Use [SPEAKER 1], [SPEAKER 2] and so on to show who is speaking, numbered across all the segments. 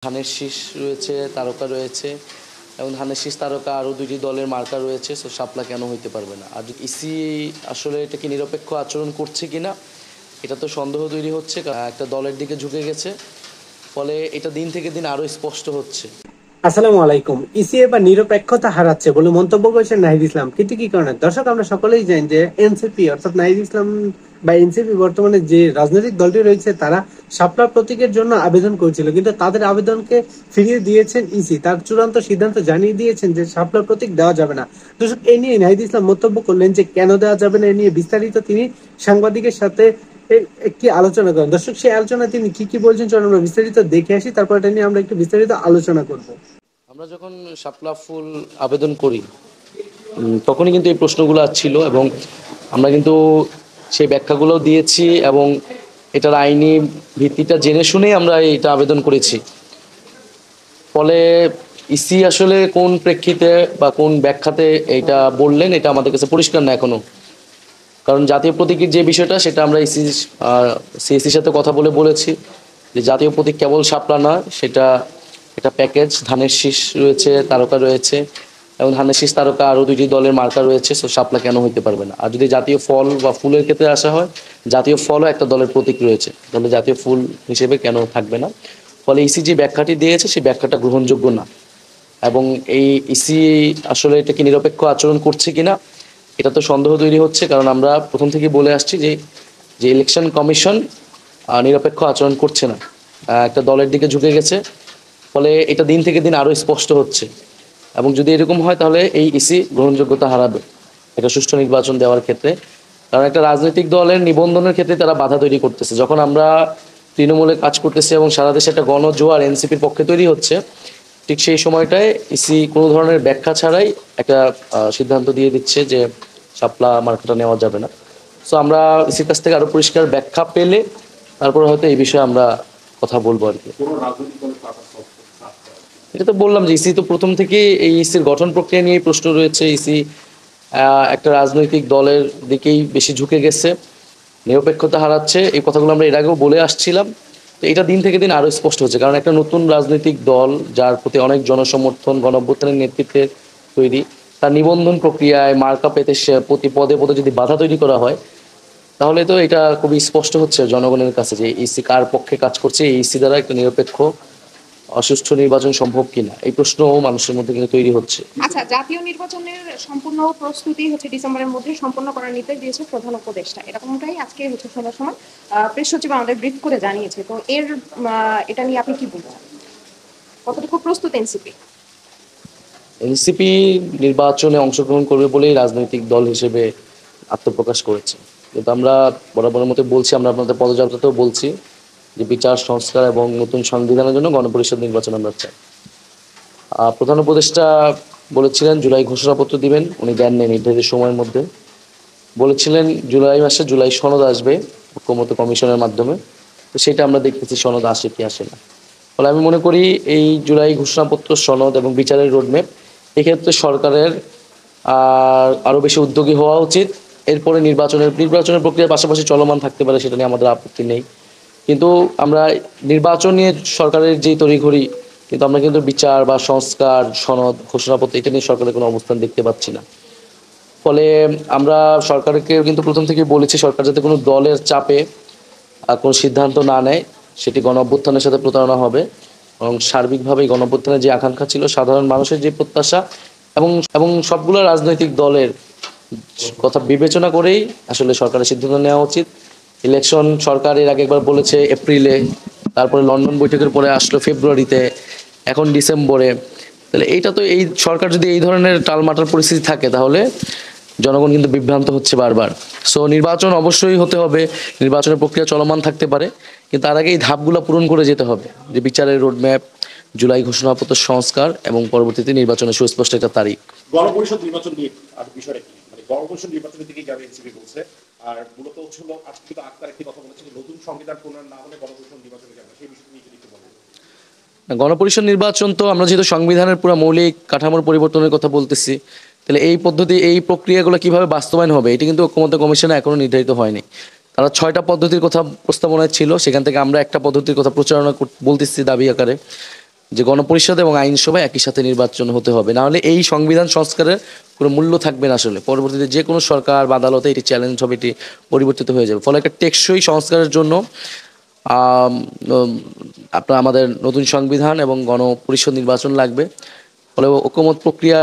[SPEAKER 1] ধানের শীষ রয়েছে, তারকা রয়েছে এবং ধানের শীষ তারকা আরও দুটি দলের মার্কা রয়েছে। সো শাপলা কেন হইতে পারবে না? আর ইসি আসলে এটা কি নিরপেক্ষ আচরণ করছে কিনা এটা তো সন্দেহ তৈরি হচ্ছে। একটা দলের দিকে ঝুঁকে গেছে, ফলে এটা দিন থেকে দিন আরও স্পষ্ট হচ্ছে।
[SPEAKER 2] আসসালামু আলাইকুম। ইসি এবার নিরপেক্ষতা হারাচ্ছে বলে মন্তব্য করেছেন নাহিদ ইসলাম। কিন্তু কি কারণে? দর্শক, আমরা সকলেই জানি যে এনসিপি অর্থাৎ নাহিদ ইসলাম বা এনসিপি বর্তমানে যে রাজনৈতিক দলটি রয়েছে তারা শাপলা প্রতীকের জন্য আবেদন করেছিল, কিন্তু তাদের আবেদনকে ফিরিয়ে দিয়েছেন ইসি। তার চূড়ান্ত সিদ্ধান্ত জানিয়ে দিয়েছেন যে শাপলা প্রতীক দেওয়া যাবে না। দর্শক, এ নিয়ে নাহিদ ইসলাম মন্তব্য করলেন যে কেন দেওয়া যাবে না, এ নিয়ে বিস্তারিত তিনি সাংবাদিকের সাথে একটি আলোচনা করেন। দর্শক, সেই আলোচনা তিনি কি কি বলছেন চলুন আমরা বিস্তারিত দেখে আসি, তারপর এটা নিয়ে আমরা একটু বিস্তারিত আলোচনা করব।
[SPEAKER 1] আমরা যখন শাপলা ফুল আবেদন করি তখনই কিন্তু এই প্রশ্নগুলো ছিল এবং আমরা কিন্তু সেই ব্যাখ্যাগুলোও দিয়েছি এবং এটার আইনি ভিত্তিটা জেনে শুনেই আমরা এটা আবেদন করেছি। ফলে ইসি আসলে কোন প্রেক্ষিতে বা কোন ব্যাখ্যাতে এটা বললেন এটা আমাদের কাছে পরিষ্কার না এখনো। কারণ জাতীয় প্রতীকের যে বিষয়টা সেটা আমরা সিএসির সাথে কথা বলেছি যে জাতীয় প্রতীক কেবল শাপলা না, সেটা একটা প্যাকেজ। ধানের শীষ রয়েছে, তারকা রয়েছে এবং ধানের শীষ তারকা আরও দুটি দলের মার্কা রয়েছে। সো শাপলা কেন হইতে পারবে না? আর যদি জাতীয় ফল বা ফুলের ক্ষেত্রে আসা হয়, জাতীয় ফলও একটা দলের প্রতীক রয়েছে, তাহলে জাতীয় ফুল হিসেবে কেন থাকবে না? ফলে ইসি যে ব্যাখ্যাটি দিয়েছে সেই ব্যাখ্যাটা গ্রহণযোগ্য না। এবং এই ইসি আসলে এটা কি নিরপেক্ষ আচরণ করছে কিনা এটা তো সন্দেহ তৈরি হচ্ছে। কারণ আমরা প্রথম থেকে বলে আসছি যে যে ইলেকশন কমিশন নিরপেক্ষ আচরণ করছে না, একটা দলের দিকে ঝুঁকে গেছে। ফলে এটা দিন থেকে দিন আরও স্পষ্ট হচ্ছে এবং যদি এরকম হয় তাহলে এই ইসি গ্রহণযোগ্যতা হারাবে এটা সুষ্ঠু নির্বাচন দেওয়ার ক্ষেত্রে। কারণ একটা রাজনৈতিক দলের নিবন্ধনের ক্ষেত্রে তারা বাধা তৈরি করতেছে। যখন আমরা তৃণমূলে কাজ করতেছি এবং সারা দেশে একটা গণজোয়ার এনসিপির পক্ষে তৈরি হচ্ছে, ঠিক সেই সময়টায় ইসি কোনো ধরনের ব্যাখ্যা ছাড়াই একটা সিদ্ধান্ত দিয়ে দিচ্ছে যে শাপলা মার্কাটা নেওয়া যাবে না। সো আমরা ইসির কাছ থেকে আরও পরিষ্কার ব্যাখ্যা পেলে তারপরে হয়তো এই বিষয়ে আমরা কথা বলবো আর কি। এটা তো বললাম যে ইসি তো প্রথম থেকে এই ইসির গঠন প্রক্রিয়া নিয়ে প্রশ্ন রয়েছে। ইসি একটা রাজনৈতিক দলের দিকেই বেশি ঝুঁকে গেছে, নিরপেক্ষতা হারাচ্ছে, এই কথাগুলো আমরা এর আগেও বলে আসছিলাম। তো এটা দিন থেকে দিন আরও স্পষ্ট হচ্ছে, কারণ একটা নতুন রাজনৈতিক দল যার প্রতি অনেক জনসমর্থন, গণঅভ্যুত্থানের নেতৃত্বে তৈরি, তার নিবন্ধন প্রক্রিয়ায় মার্কা পেতে সে প্রতি পদে পদে যদি বাধা তৈরি করা হয়, তাহলে তো এটা খুবই স্পষ্ট হচ্ছে জনগণের কাছে যে ইসি কার পক্ষে কাজ করছে। এই ইসি দ্বারা একটা নিরপেক্ষ সুষ্ঠু নির্বাচন সম্ভব কিনা এই প্রশ্নও মানুষের মধ্যে কিন্তু তৈরি হচ্ছে।
[SPEAKER 3] আচ্ছা, জাতীয় নির্বাচনের সম্পূর্ণ প্রস্তুতি ডিসেম্বরের মধ্যে সম্পন্ন করার নির্দেশ দিয়েছে প্রধান উপদেষ্টা। এরকমটাই আজকে সন্ধ্যার সময় প্রেস সচিব আমাদের ব্রিফ করে জানিয়েছে। তো এটা নিয়ে আপনি কি বলছেন? কতটুকু প্রস্তুত এনসিপি?
[SPEAKER 1] এনসিপি নির্বাচনে অংশগ্রহণ করবে বলেই রাজনৈতিক দল হিসেবে আত্মপ্রকাশ করেছে। কিন্তু আমরা বরাবরের মতো বলছি, আমরা আপনাদের পদযাত্রাতেও বলছি যে বিচার সংস্কার এবং নতুন সংবিধানের জন্য গণপরিষদ নির্বাচন আমরা চাই। প্রধান উপদেষ্টা বলেছিলেন জুলাই ঘোষণাপত্র দিবেন, উনি দেননি নির্ধারিত সময়ের মধ্যে। বলেছিলেন জুলাই মাসে জুলাই সনদ আসবে ঐকমত্য কমিশনের মাধ্যমে, তো সেটা আমরা দেখতেছি সনদ আসে কি আসে না। ফলে আমি মনে করি এই জুলাই ঘোষণাপত্র, সনদ এবং বিচারের রোডম্যাপ, এক্ষেত্রে সরকারের আরও বেশি উদ্যোগী হওয়া উচিত। এরপরে নির্বাচনের প্রক্রিয়ার পাশাপাশি চলমান থাকতে পারে, সেটা নিয়ে আমাদের আপত্তি নেই। কিন্তু আমরা নির্বাচন নিয়ে সরকারের যেই তড়িঘড়ি, কিন্তু আমরা কিন্তু বিচার বা সংস্কার, সনদ, ঘোষণাপত্র এটা নিয়ে সরকারের কোনো অবস্থান দেখতে পাচ্ছি না। ফলে আমরা সরকারকে কিন্তু প্রথম থেকেই বলেছি সরকার যাতে কোনো দলের চাপে কোনো সিদ্ধান্ত না নেয়, সেটি গণঅভ্যুত্থানের সাথে প্রতারণা হবে। এবং সার্বিকভাবে গণঅভ্যুত্থানের যে আকাঙ্ক্ষা ছিল, সাধারণ মানুষের যে প্রত্যাশা এবং এবং সবগুলো রাজনৈতিক দলের কথা বিবেচনা করেই আসলে সরকারের সিদ্ধান্ত নেওয়া উচিত। ইলেকশন সরকার এর আগে একবার বলেছে এপ্রিলে, তারপরে লন্ডন বৈঠকের পরে আসলো ফেব্রুয়ারিতে, এখন ডিসেম্বরে। তাহলে এইটা তো, এই সরকার যদি এই ধরনের টালমাটাল পরিস্থিতি থাকে তাহলে জনগণ কিন্তু বিভ্রান্ত হচ্ছে বারবার। সো নির্বাচন অবশ্যই হতে হবে, নির্বাচনের প্রক্রিয়া চলমান থাকতে পারে, কিন্তু তার আগে এই ধাপগুলো পূরণ করে যেতে হবে, যে বিচারের রোডম্যাপ, জুলাই ঘোষণাপত্র সংস্কার এবং পরবর্তীতে নির্বাচনের সুস্পষ্ট একটা তারিখ।
[SPEAKER 4] গণপরিষদ নির্বাচন নিয়ে আর বিষয়টা কি, মানে গণপরিষদ নির্বাচনের দিকে যাবে এনসিপি বলছে। আর মূলত হচ্ছিল আজকে কিন্তু আক্তার একটি কথা বলেছে যে নতুন সংবিধান প্রণয়ন না হলে গণপরিষদ নির্বাচনে যাবে, সেই বিষয়টি নিয়ে যদি একটু বলেন।
[SPEAKER 1] গণপরিষদ নির্বাচন তো আমরা যেহেতু সংবিধানের পুরো মৌলিক কাঠামোর পরিবর্তনের কথা বলতেছি, তাহলে এই পদ্ধতি, এই প্রক্রিয়াগুলো কিভাবে বাস্তবায়ন হবে এটি কিন্তু ঐকমত্য কমিশনে এখনো নির্ধারিত হয়নি। তারা 6টা পদ্ধতির কথা প্রস্তাবনায় ছিল, সেখান থেকে আমরা একটা পদ্ধতির কথা প্রচারণা বলতেছি দাবি আকারে। যে গণপরিষদ এবং আইনসভা একই সাথে নির্বাচন হতে হবে, না হলে এই সংবিধান সংস্কারের কোনো মূল্য থাকবে না। আসলে পরবর্তীতে যে কোনো সরকার বা আদালতে এটি চ্যালেঞ্জ হবে, এটি পরিবর্তিত হয়ে যাবে। ফলে একটা টেকসই সংস্কারের জন্য আম, উম, আপনার আমাদের নতুন সংবিধান এবং গণপরিষদ নির্বাচন লাগবে। ফলে ঐকমত্য প্রক্রিয়া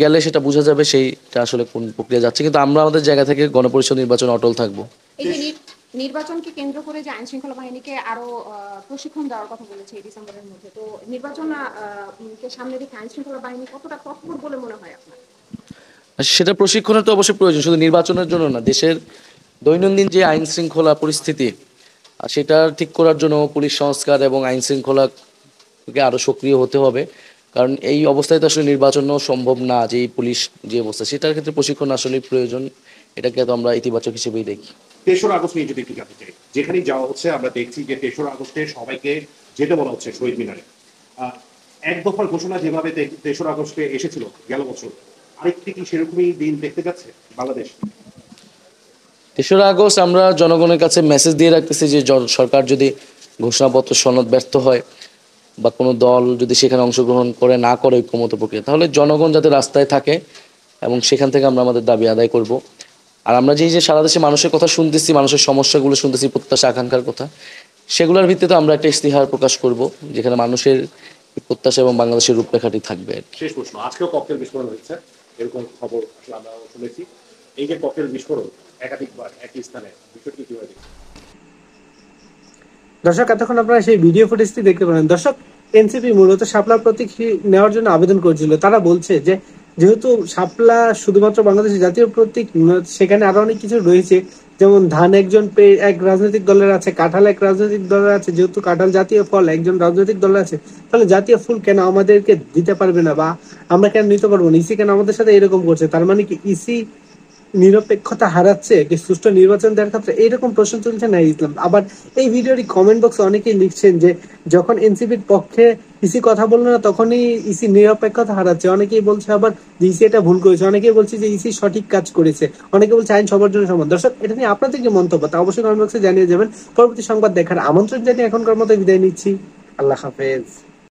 [SPEAKER 1] গেলে সেটা বোঝা যাবে সেইটা আসলে কোন প্রক্রিয়া যাচ্ছে, কিন্তু আমরা আমাদের জায়গা থেকে গণপরিষদ নির্বাচন অটল থাকবো।
[SPEAKER 3] এই যে নির্বাচনকে কেন্দ্র করে যে আইন শৃঙ্খলা বাহিনীকে আরো প্রশিক্ষণ দেওয়ার কথা বলেছে এই ডিসেম্বরের মধ্যে, তো নির্বাচন কে সামনে রেখে আইন শৃঙ্খলা বাহিনী কতটা তৎপর বলে মনে হয় আপনার?
[SPEAKER 1] সেটা প্রশিক্ষণের তো অবশ্যই প্রয়োজন, শুধু নির্বাচনের জন্য না, দেশের দৈনন্দিন যে আইন শৃঙ্খলা পরিস্থিতি সেটা ঠিক করার জন্য পুলিশ সংস্কার এবং আইন শৃঙ্খলাকে আরো সক্রিয় হতে হবে। কারণ এই অবস্থায় তো আসলে নির্বাচনও সম্ভব না, যে এই পুলিশ যে অবস্থা, সেটার ক্ষেত্রে প্রশিক্ষণ আসলে প্রয়োজন। এটাকে তো আমরা ইতিবাচক হিসেবেই দেখি।
[SPEAKER 4] 3রা আগস্ট নিয়ে যদি একটু জানতে চাই, যেখানেই যাওয়া হচ্ছে আমরা দেখছি যে 3রা আগস্টে সবাইকে যেতে বলা হচ্ছে শহীদ মিনারে। এক দফার ঘোষণা যেভাবে 3রা আগস্টে এসেছিল গেল বছর, আরেকটি কি সেরকমই দিন দেখতে যাচ্ছে বাংলাদেশ?
[SPEAKER 1] 3রা আগস্ট আমরা জনগণের কাছে মেসেজ দিয়ে রাখতেছি যে সরকার যদি ঘোষণাপত্র সনদ ব্যর্থ হয় বা কোনো দল যদি সেখানে অংশগ্রহণ করে না করে ঐক্যমত প্রক্রিয়া, তাহলে জনগণ যাতে রাস্তায় থাকে এবং সেখান থেকে আমরা আমাদের দাবি আদায় করব। আর আমরা যে সারা দেশে মানুষের কথা শুনতেছি, মানুষের সমস্যাগুলো শুনতেছি, প্রত্যাশা আকাঙ্ক্ষার কথা, সেগুলোর ভিত্তিতে আমরা একটা ইস্তিহার প্রকাশ করব, যেখানে মানুষের প্রত্যাশা এবং বাংলাদেশের রূপরেখাটি থাকবে।
[SPEAKER 4] শেষ প্রশ্ন, আজকেও ককটেল বিস্ফোরণ হয়েছে, এরকম খবর আসলে আমরা শুনেছি। এই যে ককটেল বিস্ফোরণ একাধিকবার একই স্থানে, বিষয়টি কিভাবে দেখছেন?
[SPEAKER 2] দর্শক, এতক্ষণ আপনারা সেই ভিডিও ফুটেজটি দেখতে পারেন। দর্শক, এনসিপি মূলত শাপলা প্রতীক নেওয়ার জন্য আবেদন করেছিল। তারা বলছে যে যেহেতু শাপলা শুধুমাত্র বাংলাদেশের জাতীয় প্রতীক, সেখানে আরো অনেক কিছু রয়েছে, যেমন ধান একজন এক রাজনৈতিক দলের আছে, কাঁঠাল এক রাজনৈতিক দলের আছে। যেহেতু কাঁঠাল জাতীয় ফল, একজন রাজনৈতিক দলের আছে, তাহলে জাতীয় ফুল কেন আমাদেরকে দিতে পারবে না, বা আমরা কেন নিতে পারবো না? ইসি কেন আমাদের সাথে এরকম করছে? তার মানে কি ইসি নিরপেক্ষতা হারাচ্ছে একটি সুষ্ঠু নির্বাচন দেওয়ার ক্ষেত্রে? এইরকম প্রশ্ন তুলছে নাহিদ ইসলাম। আবার এই ভিডিওর কমেন্ট বক্সে অনেকেই লিখছেন যে যখন এনসিপির পক্ষে ইসি কথা বললো না, তখনই ইসি নিরপেক্ষতা হারাচ্ছে। অনেকেই বলছে আবার যে ইসি এটা ভুল করেছে, অনেকেই বলছে যে ইসি সঠিক কাজ করেছে, অনেকে বলছে আইন সবার জন্য সমান। দর্শক, এটা নিয়ে আপনাদের কি মন্তব্য তা অবশ্যই কমেন্ট বক্সে জানিয়ে যাবেন। পরবর্তী সংবাদ দেখার আমন্ত্রণ জানিয়ে এখনকার মতো বিদায় নিচ্ছি। আল্লাহ হাফেজ।